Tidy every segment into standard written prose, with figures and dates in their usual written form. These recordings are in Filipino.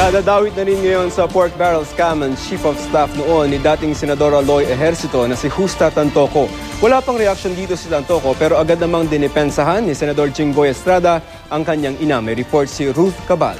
Nadadawit na rin ngayon sa pork barrel scam ang Chief of Staff noon ni dating Senador Aloy Ejercito na si Justa Tantoco. Wala pang reaksyon dito si Tantoco pero agad namang dinipensahan ni Senador Jinggoy Estrada ang kanyang ina. May report si Ruth Cabal.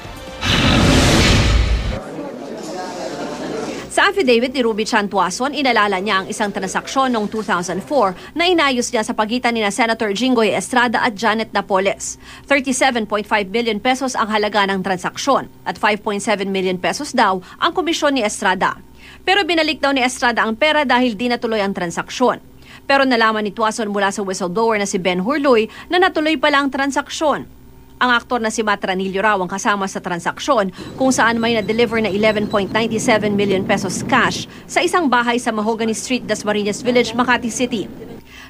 Sa affidavit ni Ruby Chan Tuason, inalala niya ang isang transaksyon noong 2004 na inayos niya sa pagitan ni Senator Jinggoy Estrada at Janet Napoles. 37.5 million pesos ang halaga ng transaksyon at 5.7 million pesos daw ang komisyon ni Estrada. Pero binalik daw ni Estrada ang pera dahil di natuloy ang transaksyon. Pero nalaman ni Tuason mula sa whistleblower na si Ben Hurloy na natuloy pala ang transaksyon. Ang aktor na si Matt Ranillo raw ang kasama sa transaksyon kung saan may na-deliver na 11.97 million pesos cash sa isang bahay sa Mahogany Street, Dasmariñas Village, Makati City.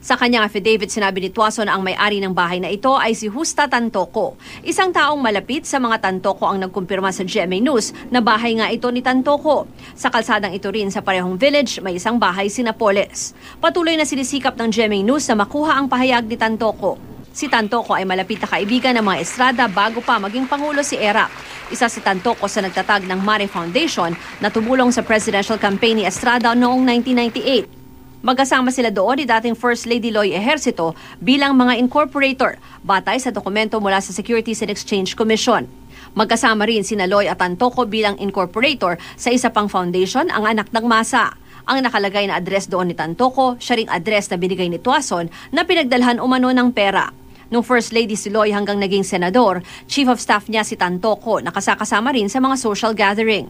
Sa kanyang affidavit, sinabi ni Tuason na ang may-ari ng bahay na ito ay si Justa Tantoco. Isang taong malapit sa mga Tantoco ang nagkumpirma sa GMA News na bahay nga ito ni Tantoco. Sa kalsadang ito rin sa parehong village, may isang bahay si Napoles. Patuloy na sinisikap ng GMA News na makuha ang pahayag ni Tantoco. Si Tantoco ay malapit na kaibigan ng mga Estrada bago pa maging Pangulo si Erap. Isa si Tantoco sa nagtatag ng Mare Foundation na tumulong sa presidential campaign ni Estrada noong 1998. Magkasama sila doon ni dating First Lady Loy Ejercito bilang mga incorporator, batay sa dokumento mula sa Securities and Exchange Commission. Magkasama rin sina Loy at Tantoco bilang incorporator sa isa pang foundation, ang Anak ng Masa. Ang nakalagay na address doon ni Tantoco, siya ring address na binigay ni Tuason na pinagdalhan umano ng pera. Nung First Lady si Loy hanggang naging senador, Chief of Staff niya si Tantoco na kasama rin sa mga social gathering.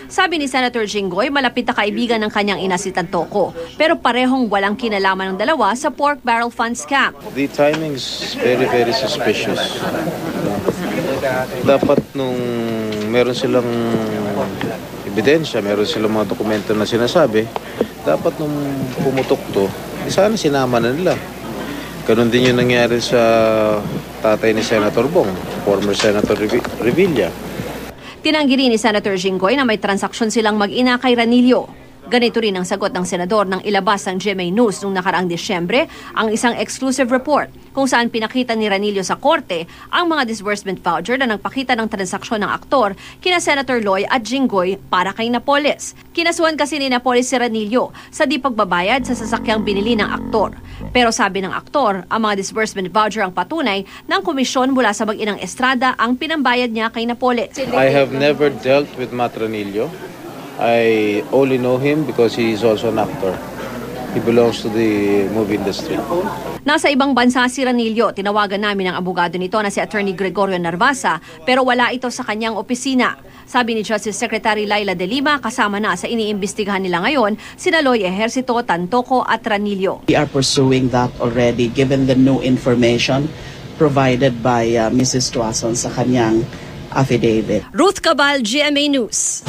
Sabi ni Senator Jinggoy, malapit na kaibigan ng kanyang ina si Tantoco, pero parehong walang kinalaman ng dalawa sa pork barrel fund scam. The timing is very, very suspicious. Dapat nung meron silang ebidensya, meron silang mga dokumento na sinasabi, dapat nung pumutok to, sana sinama na nila. Ganon din yung nangyari sa tatay ni Senator Bong, former Senator Revilla. Tinanggi rin ni Senator Jinggoy na may transaksyon silang mag-ina kay Ranillo. Ganito rin ang sagot ng senador nang ilabas ng GMA News noong nakaraang Disyembre ang isang exclusive report kung saan pinakita ni Ranillo sa korte ang mga disbursement voucher na nagpakita ng transaksyon ng aktor kina Senator Loy at Jinggoy para kay Napoles. Kinasuhan kasi ni Napoles si Ranillo sa di pagbabayad sa sasakyang binili ng aktor. Pero sabi ng aktor, ang mga disbursement voucher ang patunay ng komisyon mula sa mag-inang Estrada ang pinambayad niya kay Napoles. I have never dealt with Matt Ranillo. I only know him because he is also an actor. He belongs to the movie industry. Nasa ibang bansa si Ranillo. Tinawagan namin ang abogado nito na si Attorney Gregorio Narvasa pero wala ito sa kanyang opisina. Sabi ni Justice Secretary Laila De Lima, kasama na sa iniimbestigahan nila ngayon sina Loy Ejercito, Tantoco at Ranillo. We are pursuing that already given the new information provided by Mrs. Tuason sa kanyang affidavit. Ruth Cabal, GMA News.